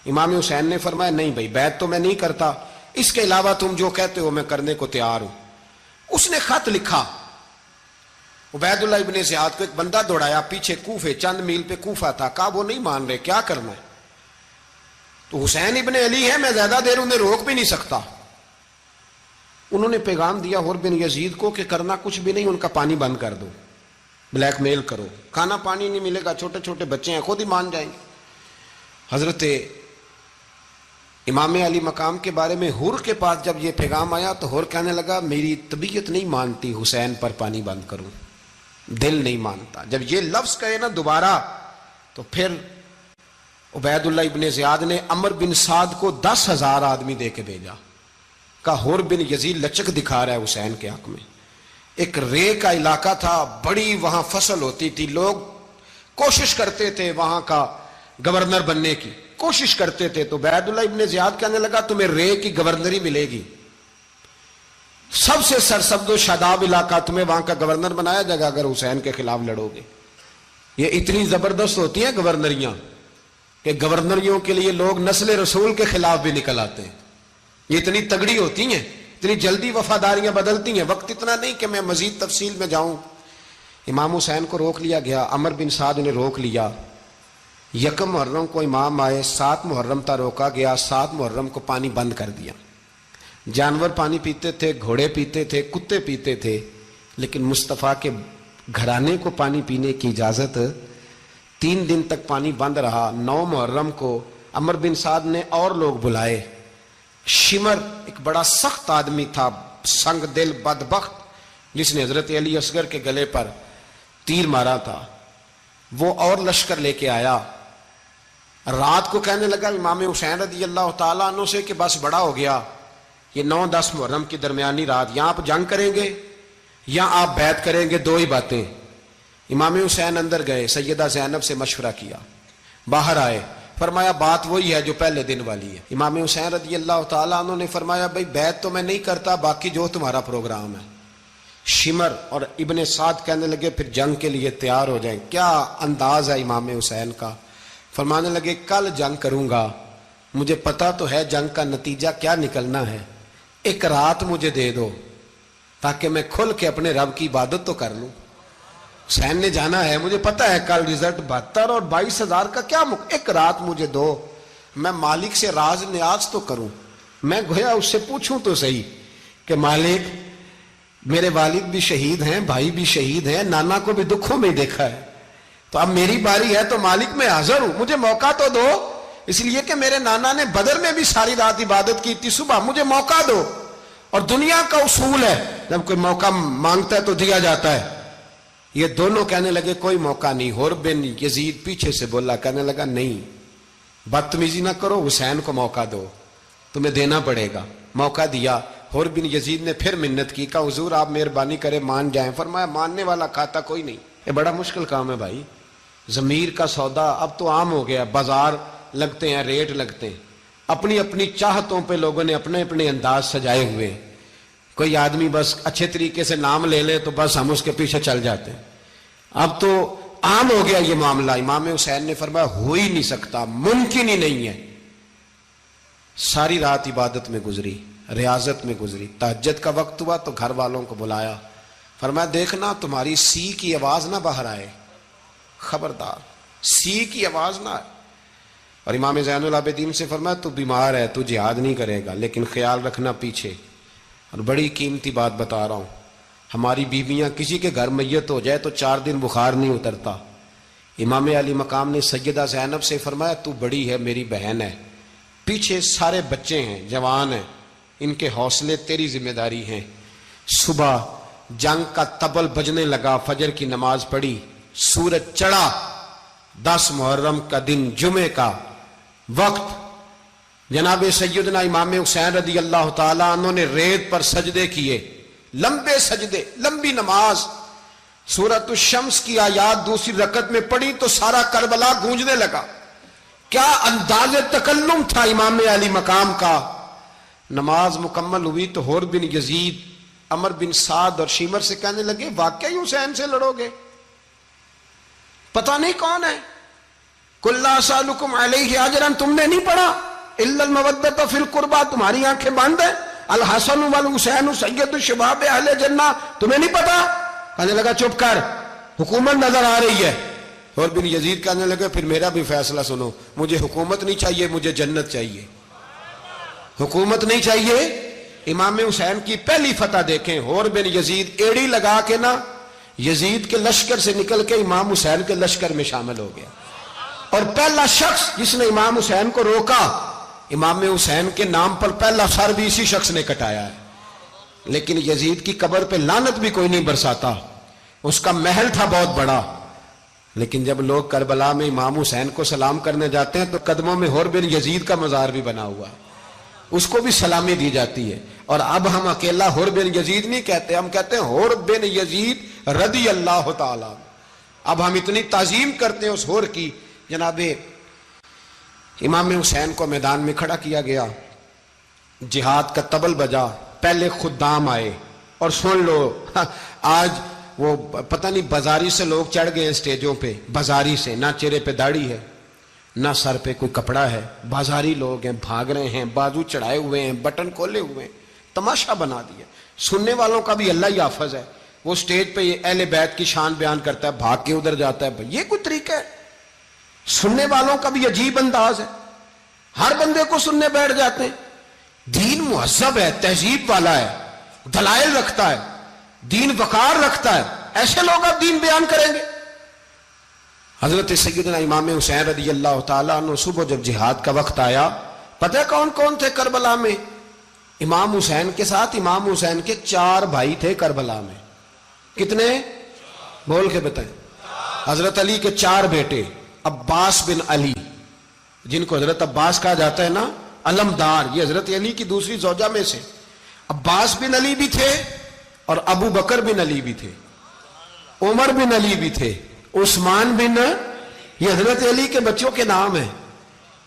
S2: امام حسین نے فرمایا نہیں بھائی بیعت تو میں نہیں کرتا، اس کے علاوہ تم جو کہتے ہو میں کرنے کو تیار ہوں۔ اس نے خط لکھا، عبید اللہ ابن زیاد کو ایک بندہ دوڑایا پیچھے، کوفے چند میل پہ کوفہ تھا، کہا وہ نہیں مان رہے، کیا کرنا ہے؟ تو حسین ابن علی ہے، میں زیادہ دیر انہیں روک بھی نہیں سکتا۔ انہوں نے پیغام دیا حر بن یزید کو کہ کرنا کچھ بھی نہیں، ان کا پانی بند کر دو، بلیک میل کرو، کھانا پانی نہیں ملے گا، چھوٹے چھوٹے بچے ہیں، خود ہی مان جائیں گے۔ حضرت امام علی مقام کے بارے میں حر کے پاس جب یہ پیغام آیا تو حر کہنے لگا میری طبیعت نہیں مانتی حسین پر پانی بند کروں، دل نہیں مانتا۔ جب یہ لفظ کہے نا دوبارہ تو پھر عبید اللہ ابن زیاد نے عمر بن سعد کو 10,000 آدمی دے کے بھیجا، کہا حر بن یزید لچک دکھا رہا ہے حسین کے حق میں۔ ایک رے کا علاقہ تھا، بڑی وہاں فصل ہوتی تھی، لوگ کوشش کرتے تھے وہاں کا گورنر بننے کی، کوشش کرتے تھے۔ تو عبید اللہ ابن زیاد کہنے لگا تمہیں رے کی گورنری ملے گی، سب سے سرسبز و شاداب علاقہ، تمہیں وہاں کا گورنر بنایا جائے گا اگر حسین کے خلاف لڑو گے۔ یہ اتنی زبردست ہوتی ہیں گورنریاں کہ گورنریوں کے لیے لوگ نسل رسول کے خلاف بھی نکل آتے ہیں، یہ اتنی تگڑی ہوتی ہیں، اتنی جلدی وفاداریاں بدلتی ہیں۔ وقت اتنا نہیں کہ میں مزید تفصیل میں جاؤں۔ امام حسین کو روک لیا گیا، عمر بن سعد نے روک لیا۔ 1 محرم کو امام آئے، 7 محرم تا روکا گیا، 7 محرم کو پانی بند کر دیا۔ جانور پانی پیتے تھے، گھوڑے پیتے تھے، کتے پیتے تھے، لیکن مصطفیٰ کے گھرانے کو پانی پینے کی اجازت۔ 3 دن تک پانی بند رہا۔ 9 محرم کو عمر بن سعد نے اور لوگ بلائے۔ شمر ایک بڑا سخت آدمی تھا، سنگ دل بدبخت، جس نے حضرت علی اصغر کے گلے پر تیر مارا تھا، وہ اور لشکر لے کے آیا۔ رات کو کہنے لگا امام حسین رضی اللہ تعالیٰ عنہ سے کہ بس بڑا ہو گیا، یہ 9-10 محرم کی درمیانی رات، یہاں آپ جنگ کریں گے یا آپ بیعت کریں گے، 2 ہی باتیں۔ امام حسین اندر گئے، سیدہ زینب سے مشورہ کیا، باہر آئے، فرمایا بات وہی ہے جو پہلے دن والی ہے۔ امام حسین رضی اللہ تعالیٰ عنہ نے فرمایا بھئی بیعت تو میں نہیں کرتا، باقی جو تمہارا پروگرام ہے۔ شمر اور ابن سعد کہنے لگے پھر جنگ کے لیے تیار ہو جائیں۔ کیا انداز ہے امام حسین کا، فرمانے لگے کل جنگ کروں گا، مجھے پتا تو ہے جنگ کا نتیجہ کیا نکلنا ہے، 1 رات مجھے دے دو تاکہ میں کھل کے اپنے رب کی عبادت تو کر لوں۔ حسین نے جانا ہے، مجھے پتا ہے کل رزلٹ 72 اور 22,000 کا کیا 1 رات مجھے دو، میں مالک سے راز نیاز تو کروں، میں گویا اس سے پوچھوں تو صحیح کہ مالک میرے والد بھی شہید ہیں، بھائی بھی شہید ہیں، نانا کو بھی دکھوں میں دیکھا ہے، تو اب میری باری ہے تو مالک میں حاضر ہوں، مجھے موقع تو دو، اس لیے کہ میرے نانا نے بدر میں بھی ساری رات عبادت کی تھی، صبح مجھے موقع دو۔ اور دنیا کا اصول ہے جب کوئی موقع مانگتا ہے تو دیا جاتا ہے۔ یہ دونوں کہنے لگے کوئی موقع نہیں۔ حر بن یزید پیچھے سے بولا، کہنے لگا نہیں، بدتمیزی نہ کرو، حسین کو موقع دو، تمہیں دینا پڑے گا۔ موقع دیا۔ حر بن یزید نے پھر منت کی، کہا حضور آپ مہربانی کرے مان جائیں۔ فرمایا ماننے والا کھاتا کوئی نہیں، یہ بڑا مشکل کام ہے بھائی، ضمیر کا سودا اب تو عام ہو گیا، بازار لگتے ہیں، ریٹ لگتے ہیں، اپنی اپنی چاہتوں پہ لوگوں نے اپنے اپنے انداز سجائے ہوئے۔ کوئی آدمی بس اچھے طریقے سے نام لے لے تو بس ہم اس کے پیچھے چل جاتے ہیں. اب تو عام ہو گیا یہ معاملہ. امام حسین نے فرمایا ہو ہی نہیں سکتا، ممکن ہی نہیں ہے. ساری رات عبادت میں گزری، ریاضت میں گزری. تہجد کا وقت ہوا تو گھر والوں کو بلایا، فرمایا دیکھنا تمہاری سی کی آواز نہ باہر آئے، خبردار سی کی آواز نہ آئے. اور امام زین العابدین سے فرمایا تو بیمار ہے، تو جہاد نہیں کرے گا، لیکن خیال رکھنا پیچھے. اور بڑی قیمتی بات بتا رہا ہوں، ہماری بیویاں کسی کے گھر میت ہو جائے تو 4 دن بخار نہیں اترتا. امام علی مقام نے سیدہ زینب سے فرمایا تو بڑی ہے، میری بہن ہے، پیچھے سارے بچے ہیں، جوان ہیں، ان کے حوصلے تیری ذمہ داری ہیں. صبح جنگ کا طبل بجنے لگا، فجر کی نماز پڑھی، سورج چڑھا، 10 محرم کا دن، جمعے کا وقت. جناب سیدنا امام حسین رضی اللہ تعالیٰ عنہ نے ریت پر سجدے کیے، لمبے سجدے، لمبی نماز. سورۃ الشمس کی آیات دوسری رکعت میں پڑھی تو سارا کربلا گونجنے لگا. کیا انداز تکلم تھا امام علی مقام کا. نماز مکمل ہوئی تو حور بن یزید، عمر بن سعد اور شیمر سے کہنے لگے واقعی حسین سے لڑو گے؟ پتہ نہیں کون ہے. قل لا اسألکم علیہ اجرا، تم نے نہیں پڑھا؟ الا المودۃ فی القربى، تمہاری آنکھیں بند ہیں. الحسن والحسین سید الشباب اہل جنہ، تمہیں نہیں پتا؟ کہنے لگا چپ کر، حکومت نظر آ رہی ہے. اور بن یزید کہنے لگے پھر میرا بھی فیصلہ سنو، مجھے حکومت نہیں چاہیے، مجھے جنت چاہیے. حکومت نہیں چاہیے. امام حسین کی پہلی فتح دیکھیں، اور بن یزید ایڑی لگا کے نا یزید کے لشکر سے نکل کے امام حسین کے لشکر میں شامل ہو گیا. اور پہلا شخص جس نے امام حسین کو روکا، امام حسین کے نام پر پہلا سر بھی اسی شخص نے کٹایا ہے. لیکن یزید کی قبر پہ لعنت بھی کوئی نہیں برساتا، اس کا محل تھا بہت بڑا. لیکن جب لوگ کربلا میں امام حسین کو سلام کرنے جاتے ہیں تو قدموں میں حور بن یزید کا مزار بھی بنا ہوا ہے، اس کو بھی سلامی دی جاتی ہے. اور اب ہم اکیلا حور بن یزید نہیں کہتے، ہم کہتے ہیں حور بن یزید رضی اللہ تعالی. اب ہم اتنی تعظیم کرتے ہیں اس حور کی. جناب امام حسین کو میدان میں کھڑا کیا گیا، جہاد کا طبل بجا، پہلے خدام آئے. اور سن لو آج وہ پتہ نہیں بازاری سے لوگ چڑھ گئے ہیں سٹیجوں پہ، بازاری سے، نہ چہرے پہ داڑھی ہے نہ سر پہ کوئی کپڑا ہے، بازاری لوگ ہیں، بھاگ رہے ہیں، بازو چڑھائے ہوئے ہیں، بٹن کھولے ہوئے ہیں، تماشا بنا دیا. سننے والوں کا بھی اللہ ہی حافظ ہے. وہ سٹیج پہ یہ اہل بیت کی شان بیان کرتا ہے، بھاگ کے ادھر جاتا ہے. یہ کوئی طریقہ ہے؟ سننے والوں کا بھی عجیب انداز ہے، ہر بندے کو سننے بیٹھ جاتے ہیں. دین مہذب ہے، تہذیب والا ہے، دلائل رکھتا ہے، دین وقار رکھتا ہے. ایسے لوگ اب دین بیان کریں گے؟ حضرت سیدنا امام حسین رضی اللہ تعالیٰ عنہ صبح جب جہاد کا وقت آیا، پتہ ہے کون کون تھے کربلا میں؟ امام حسین کے ساتھ امام حسین کے 4 بھائی تھے کربلا میں. کتنے؟ بول کے بتائیں. حضرت علی کے 4 بیٹے، عباس بن علی، جن کو حضرت عباس کہا جاتا ہے نا، علمدار، یہ حضرت علی کی دوسری زوجہ میں سے. عباس بن علی بھی تھے اور ابو بکر بن علی بھی تھے، عمر بن علی بھی تھے، عثمان بن، یہ حضرت علی کے بچوں کے نام ہیں.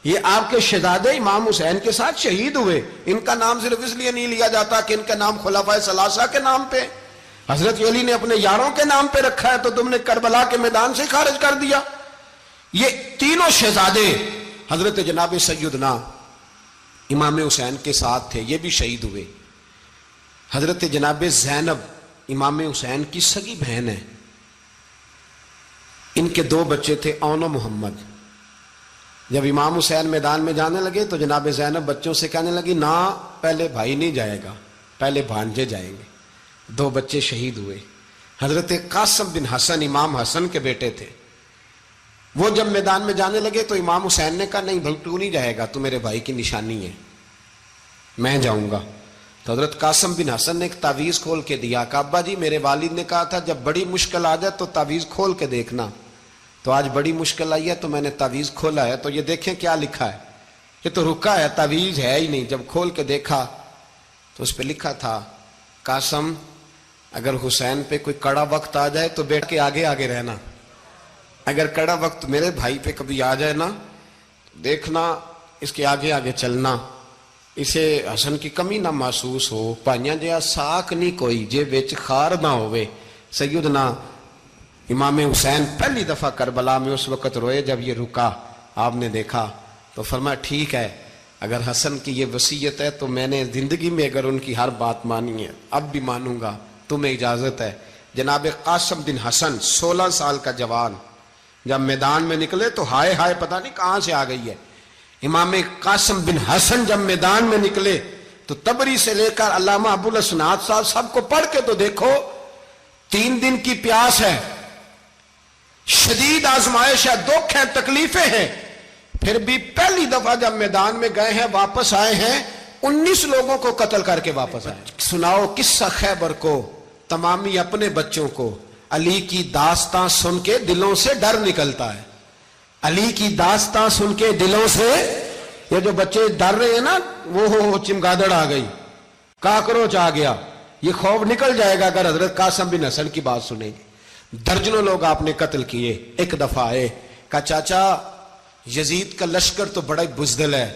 S2: یہ آپ کے شہزادے امام حسین کے ساتھ شہید ہوئے. ان کا نام صرف اس لیے نہیں لیا جاتا کہ ان کا نام خلفائے ثلاثہ کے نام پہ، حضرت علی نے اپنے یاروں کے نام پہ رکھا ہے، تو تم نے کربلا کے میدان سے خارج کر دیا. یہ تینوں شہزادے حضرت جناب سیدنا امام حسین کے ساتھ تھے، یہ بھی شہید ہوئے. حضرت جناب زینب امام حسین کی سگی بہن ہے، ان کے 2 بچے تھے، اون و محمد. جب امام حسین میدان میں جانے لگے تو جناب زینب بچوں سے کہنے لگی نہ، پہلے بھائی نہیں جائے گا، پہلے بھانجے جائیں گے. 2 بچے شہید ہوئے. حضرت قاسم بن حسن امام حسن کے بیٹے تھے. وہ جب میدان میں جانے لگے تو امام حسین نے کہا نہیں بھائی تو نہیں جائے گا، تو میرے بھائی کی نشانی ہے، میں جاؤں گا. تو حضرت قاسم بن حسن نے ایک تعویذ کھول کے دیا کہ ابا جی میرے والد نے کہا تھا جب بڑی مشکل آ جائے تو تعویذ کھول کے دیکھنا. تو آج بڑی مشکل آئی ہے تو میں نے تعویذ کھولا ہے، تو یہ دیکھیں کیا لکھا ہے. یہ تو رکا ہے، تعویذ ہے ہی نہیں. جب کھول کے دیکھا تو اس پہ لکھا تھا قاسم اگر حسین پہ کوئی کڑا وقت آ جائے تو بیٹھ کے آگے آگے رہنا، اگر کڑا وقت میرے بھائی پہ کبھی آ جائے نا دیکھنا اس کے آگے آگے چلنا. اسے حسن کی کمی نہ محسوس ہو، پائیاں جہا ساک نہیں کوئی جے وچ خار نہ ہوئے۔ سیدنا امام حسین پہلی دفعہ کربلا میں اس وقت روئے جب یہ رکا، آپ نے دیکھا تو فرمایا ٹھیک ہے، اگر حسن کی یہ وصیت ہے تو میں نے زندگی میں اگر ان کی ہر بات مانی ہے اب بھی مانوں گا، تمہیں اجازت ہے۔ جناب قاسم بن حسن 16 سال کا جوان جب میدان میں نکلے تو ہائے ہائے پتہ نہیں کہاں سے آ گئی ہے۔ امام قاسم بن حسن جب میدان میں نکلے تو تبری سے لے کر علامہ ابو الاسناد صاحب سب کو پڑھ کے تو دیکھو، 3 دن کی پیاس ہے، شدید آزمائش ہے، دکھ ہے، تکلیفیں ہیں، پھر بھی پہلی دفعہ جب میدان میں گئے ہیں واپس آئے ہیں 19 لوگوں کو قتل کر کے واپس آئے۔ سناؤ قصہ خیبر کو، تمامی اپنے بچوں کو، علی کی داستان سن کے دلوں سے ڈر نکلتا ہے، علی کی داستان سن کے دلوں سے، یہ جو بچے ڈر رہے ہیں نا وہ چمگادڑ آ گئی، کاکروچ آ گیا، یہ خوف نکل جائے گا اگر حضرت قاسم بن حسن کی بات سنیں گے۔ درجنوں لوگ آپ نے قتل کیے۔ ایک دفعہ آئے، کہا چاچا یزید کا لشکر تو بڑا ہی بزدل ہے،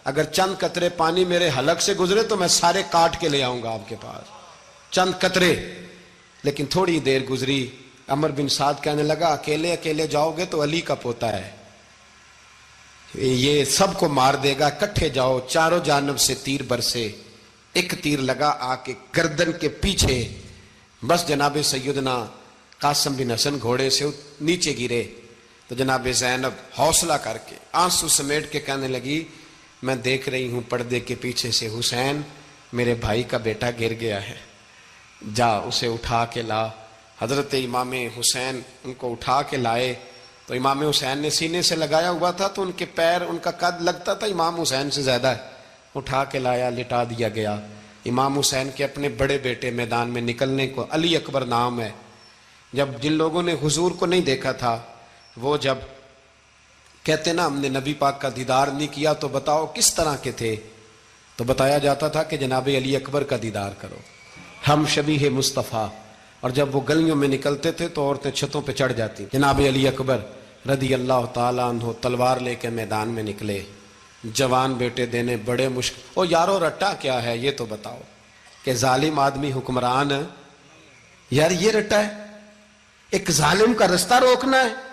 S2: اگر چند قطرے پانی میرے حلق سے گزرے تو میں سارے کاٹ کے لے آؤں گا آپ کے پاس، چند قطرے۔ لیکن تھوڑی دیر گزری، عمر بن سعد کہنے لگا اکیلے اکیلے جاؤ گے تو علی کا پوتا ہے، یہ سب کو مار دے گا، کٹھے جاؤ۔ چاروں جانب سے تیر برسے، ایک تیر لگا آ کے گردن کے پیچھے، بس جناب سیدنا قاسم بن حسن گھوڑے سے نیچے گرے تو جناب زینب حوصلہ کر کے آنسو سمیٹ کے کہنے لگی میں دیکھ رہی ہوں پردے کے پیچھے سے حسین میرے بھائی کا بیٹا گر گیا ہے، جا اسے اٹھا کے لا۔ حضرت امام حسین ان کو اٹھا کے لائے تو امام حسین نے سینے سے لگایا ہوا تھا تو ان کے پیر، ان کا قد لگتا تھا امام حسین سے زیادہ ہے، اٹھا کے لایا، لٹا دیا گیا۔ امام حسین کے اپنے بڑے بیٹے میدان میں نکلنے کو، علی اکبر نام ہے، جب جن لوگوں نے حضور کو نہیں دیکھا تھا وہ جب کہتے نا ہم نے نبی پاک کا دیدار نہیں کیا تو بتاؤ کس طرح کے تھے، تو بتایا جاتا تھا کہ جناب علی اکبر کا دیدار کرو، ہم شبیہ مصطفیٰ۔ اور جب وہ گلیوں میں نکلتے تھے تو عورتیں چھتوں پہ چڑھ جاتی۔ جناب علی اکبر رضی اللہ تعالیٰ عنہ تلوار لے کے میدان میں نکلے، جوان بیٹے دینے بڑے مشکل۔ او یارو رٹا کیا ہے یہ تو بتاؤ، کہ ظالم آدمی حکمران، یار یہ رٹا ہے، ایک ظالم کا رستہ روکنا ہے،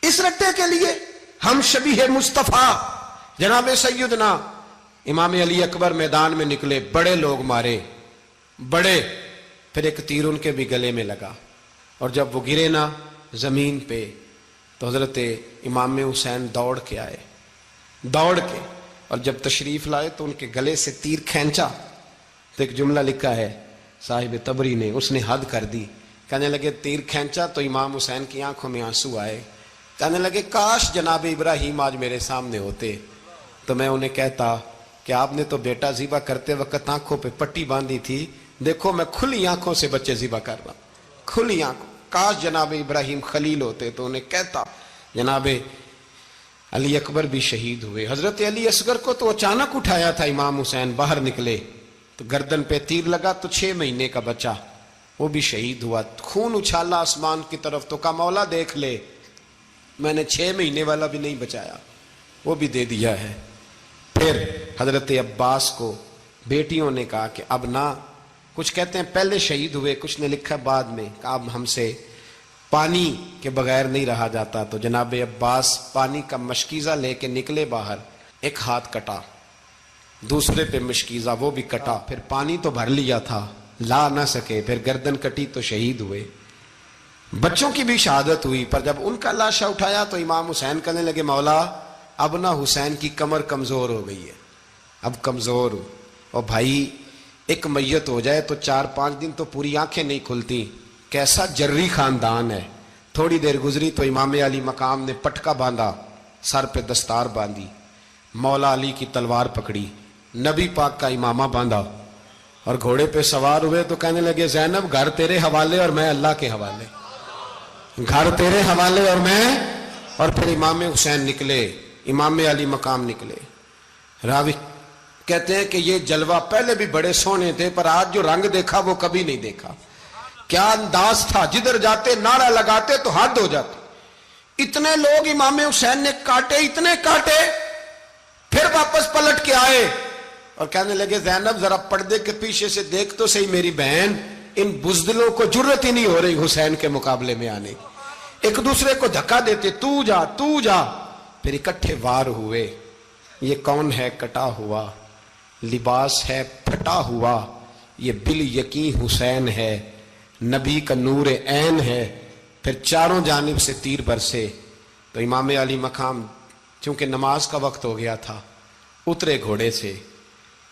S2: اس رٹے کے لیے ہم شبیہ مصطفیٰ۔ جناب سیدنا امام علی اکبر میدان میں نکلے، بڑے لوگ مارے، بڑے، پھر ایک تیر ان کے بھی گلے میں لگا، اور جب وہ گرے نا زمین پہ تو حضرت امام حسین دوڑ کے آئے، دوڑ کے، اور جب تشریف لائے تو ان کے گلے سے تیر کھینچا تو ایک جملہ لکھا ہے صاحب تبری نے، اس نے حد کر دی، کہنے لگے تیر کھینچا تو امام حسین کی آنکھوں میں آنسو آئے، کہنے لگے کاش جناب ابراہیم آج میرے سامنے ہوتے تو میں انہیں کہتا کہ آپ نے تو بیٹا ذبح کرتے وقت آنکھوں پہ پٹی باندھی تھی، دیکھو میں کھلی آنکھوں سے بچے ذبح کر رہا ہوں، کھلی آنکھوں، کاش جناب ابراہیم خلیل ہوتے تو انہیں کہتا۔ جناب علی اکبر بھی شہید ہوئے۔ حضرت علی اصغر کو تو اچانک اٹھایا تھا امام حسین، باہر نکلے تو گردن پہ تیر لگا تو 6 مہینے کا بچہ وہ بھی شہید ہوا، خون اچھالا آسمان کی طرف تو کہا مولا دیکھ لے میں نے 6 مہینے والا بھی نہیں بچایا، وہ بھی دے دیا ہے۔ پھر حضرت عباس کو بیٹیوں نے کہا کہ اب نہ، کچھ کہتے ہیں پہلے شہید ہوئے، کچھ نے لکھا بعد میں، کہ اب ہم سے پانی کے بغیر نہیں رہا جاتا، تو جناب عباس پانی کا مشکیزہ لے کے نکلے باہر، ایک ہاتھ کٹا، دوسرے پہ مشکیزہ وہ بھی کٹا، پھر پانی تو بھر لیا تھا لا نہ سکے، پھر گردن کٹی تو شہید ہوئے۔ بچوں کی بھی شہادت ہوئی، پر جب ان کا لاشا اٹھایا تو امام حسین کہنے لگے مولا اب نہ حسین کی کمر کمزور ہو گئی ہے، اب کمزور ہو، اور بھائی ایک میت ہو جائے تو 4-5 دن تو پوری آنکھیں نہیں کھلتی، کیسا جری خاندان ہے۔ تھوڑی دیر گزری تو امام علی مقام نے پٹکا باندھا، سر پہ دستار باندھی، مولا علی کی تلوار پکڑی، نبی پاک کا امامہ باندھا اور گھوڑے پہ سوار ہوئے تو کہنے لگے زینب گھر تیرے حوالے اور میں اللہ کے حوالے، گھر تیرے حوالے اور میں، اور پھر امام حسین نکلے، امام علی مقام نکلے۔ راوی کہتے ہیں کہ یہ جلوہ پہلے بھی بڑے سونے تھے پر آج جو رنگ دیکھا وہ کبھی نہیں دیکھا، کیا انداز تھا، جدھر جاتے نعرہ لگاتے تو حد ہو جاتے۔ اتنے لوگ امام حسین نے کاٹے، اتنے کاٹے، پھر واپس پلٹ کے آئے اور کہنے لگے زینب ذرا پردے کے پیچھے سے دیکھ تو صحیح میری بہن، ان بزدلوں کو جرت ہی نہیں ہو رہی حسین کے مقابلے میں آنے کی، ایک دوسرے کو دھکا دیتے، تو جا تو جا، پھر اکٹھے وار ہوئے۔ یہ کون ہے کٹا ہوا، لباس ہے پھٹا ہوا، یہ بال یقین حسین ہے، نبی کا نور عین ہے۔ پھر چاروں جانب سے تیر برسے تو امام علی مقام چونکہ نماز کا وقت ہو گیا تھا، اترے گھوڑے سے،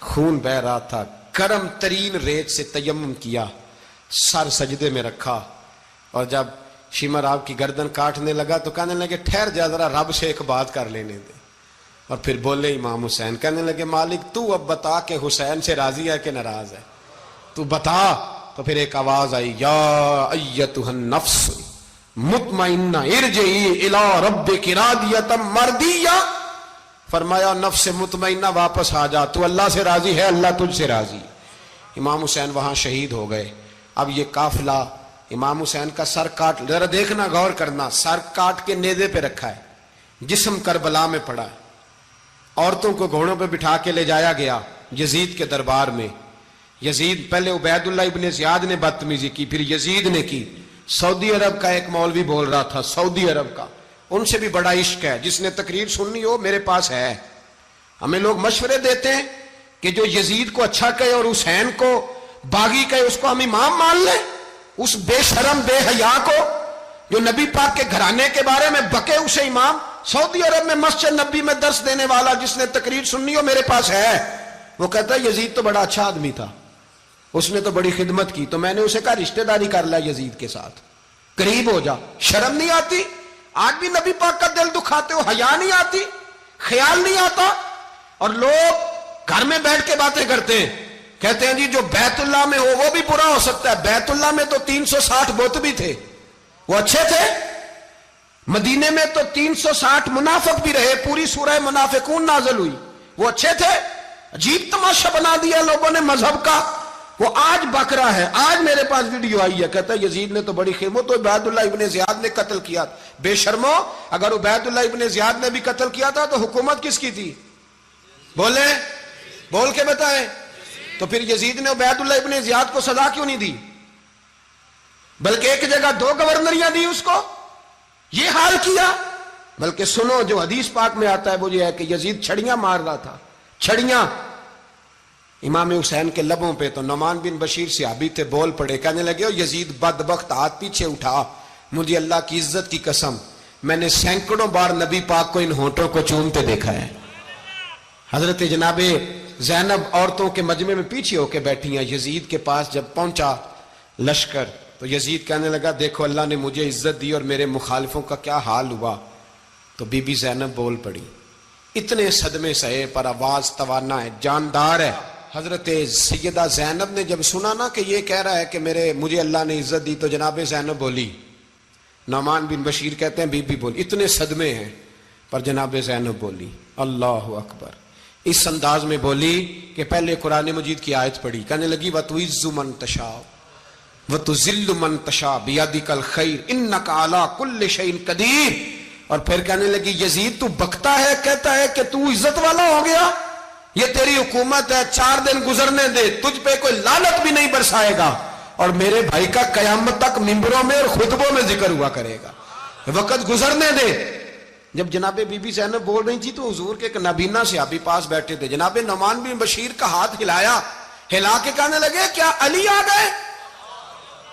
S2: خون بہ رہا تھا، گرم ترین ریت سے تیمم کیا، سر سجدے میں رکھا، اور جب شمر آپ کی گردن کاٹنے لگا تو کہنے لگے ٹھہر جا ذرا رب سے ایک بات کر لینے دے، اور پھر بولے امام حسین، کہنے لگے مالک تو اب بتا کہ حسین سے راضی ہے کہ ناراض ہے، تو بتا۔ تو پھر ایک آواز آئی، یا ایتھا النفس مطمئنہ ارجعی الی ربک راضیۃ مرضیہ، فرمایا نفس مطمئنہ واپس آ جا، تو اللہ سے راضی ہے، اللہ تجھ سے راضی۔ امام حسین وہاں شہید ہو گئے۔ اب یہ قافلہ امام حسین کا سر کاٹ، ذرا دیکھنا غور کرنا، سر کاٹ کے نیزے پہ رکھا ہے، جسم کربلا میں پڑا ہے، عورتوں کو گھوڑوں پہ بٹھا کے لے جایا گیا یزید کے دربار میں۔ یزید پہلے عبید اللہ ابن زیاد نے بدتمیزی کی، پھر یزید نے کی۔ سعودی عرب کا ایک مولوی بول رہا تھا، سعودی عرب کا، ان سے بھی بڑا عشق ہے، جس نے تقریر سننی ہو میرے پاس ہے۔ ہمیں لوگ مشورے دیتے ہیں کہ جو یزید کو اچھا کہے اور حسین کو باغی کہے اس کو ہم امام مان لیں، اس بے شرم بے حیا کو جو نبی پاک کے گھرانے کے بارے میں بکے اسے امام۔ سعودی عرب میں مسجد نبی میں درس دینے والا جس نے تقریر سننی ہو میرے پاس ہے۔ وہ کہتا ہے یزید تو بڑا اچھا آدمی تھا، اس نے تو بڑی خدمت کی، تو میں نے اسے کہا رشتہ داری کر لیا یزید کے ساتھ، قریب ہو جا۔ شرم نہیں آتی؟ آج بھی نبی پاک کا دل دکھاتے ہو، حیا نہیں آتی، خیال نہیں آتا؟ اور لوگ گھر میں بیٹھ کے باتیں کرتے ہیں، کہتے ہیں جی جو بیت اللہ میں ہو وہ بھی برا ہو سکتا ہے۔ بیت اللہ میں تو 360 بت بھی تھے، وہ اچھے تھے۔ مدینے میں تو 360 منافق بھی رہے، پوری سورہ منافقون نازل ہوئی، وہ اچھے تھے۔ عجیب تماشا بنا دیا لوگوں نے مذہب کا۔ وہ آج بک رہا ہے، آج میرے پاس ویڈیو آئی ہے، کہتا ہے یزید نے تو بڑی خدمت، تو عبید اللہ ابن زیاد نے قتل کیا۔ بے شرمو، اگر عبید اللہ ابن زیاد نے بھی قتل کیا تھا تو حکومت کس کی تھی؟ بولے، بول کے بتائیں۔ تو پھر یزید نے عبید اللہ ابن زیاد کو سزا کیوں نہیں دی، بلکہ ایک جگہ 2 گورنریاں دی اس کو؟ یہ حال کیا۔ بلکہ سنو جو حدیث پاک میں آتا ہے وہ یہ ہے کہ یزید چھڑیاں مار رہا تھا، چھڑیاں امام حسین کے لبوں پہ۔ تو نعمان بن بشیر صحابی تھے، بول پڑے، کہنے لگے او یزید بدبخت، ہاتھ پیچھے اٹھا، مجھے اللہ کی عزت کی قسم میں نے سینکڑوں بار نبی پاک کو ان ہونٹوں کو چومتے دیکھا ہے۔ حضرت جناب زینب عورتوں کے مجمع میں پیچھے ہو کے بیٹھی ہیں۔ یزید کے پاس جب پہنچا لشکر تو یزید کہنے لگا دیکھو اللہ نے مجھے عزت دی اور میرے مخالفوں کا کیا حال ہوا۔ تو بی بی زینب بول پڑی، اتنے صدمے سہے پر آواز توانا ہے، جاندار ہے۔ حضرت سیدہ زینب نے جب سنا نا کہ یہ کہہ رہا ہے کہ مجھے اللہ نے عزت دی، تو جناب زینب بولی۔ نعمان بن بشیر کہتے ہیں بی بی بولی، اتنے صدمے ہیں پر جناب زینب بولی اللہ اکبر، اس انداز میں بولی کہ پہلے قرآن مجید کی آیت پڑھی، کہنے لگی وَتُعِزُّ مَن تَشَاءُ وَتُذِلُّ مَن تَشَاءُ بِيَدِكَ الْخَيْرُ إِنَّكَ عَلَىٰ كُلِّ شَيْءٍ قَدِيرٌ۔ اور پھر کہنے لگی یزید تو بکتا ہے، کہتا ہے کہ تو عزت والا ہو گیا، یہ تیری حکومت ہے، 4 دن گزرنے دے، تجھ پہ کوئی لعنت بھی نہیں برسائے گا، اور میرے بھائی کا قیامت تک ممبروں میں اور خطبوں میں ذکر ہوا کرے گا، وقت گزرنے دے۔ جب جناب بی بی زینب بول رہی تھی تو حضور کے ایک نابینا صحابی پاس بیٹھے تھے، جناب نعمان بن بشیر کا ہاتھ ہلایا، ہلا کے کہنے لگے کیا علی آ گئے؟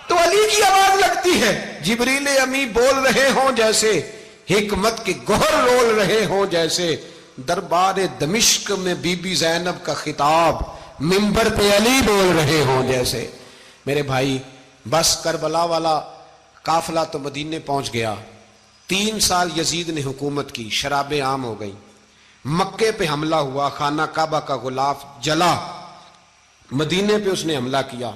S2: تو علی کی آواز لگتی ہے، جبریل امی بول رہے ہوں جیسے، حکمت کے گوہر رول رہے ہوں جیسے، دربار دمشق میں بی بی زینب کا خطاب، منبر پہ علی بول رہے ہوں جیسے۔ میرے بھائی بس کربلا والا قافلہ تو مدینے پہنچ گیا، 3 سال یزید نے حکومت کی، شرابیں عام ہو گئی، مکے پہ حملہ ہوا، خانہ کعبہ کا غلاف جلا، مدینے پہ اس نے حملہ کیا،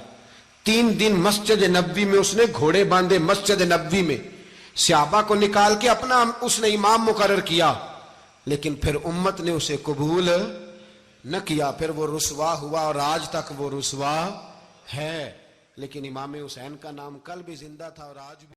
S2: 3 دن مسجد نبوی میں اس نے گھوڑے باندھے، مسجد نبوی میں صحابہ کو نکال کے اپنا اس نے امام مقرر کیا، لیکن پھر امت نے اسے قبول نہ کیا، پھر وہ رسوا ہوا اور آج تک وہ رسوا ہے۔ لیکن امام حسین کا نام کل بھی زندہ تھا اور آج بھی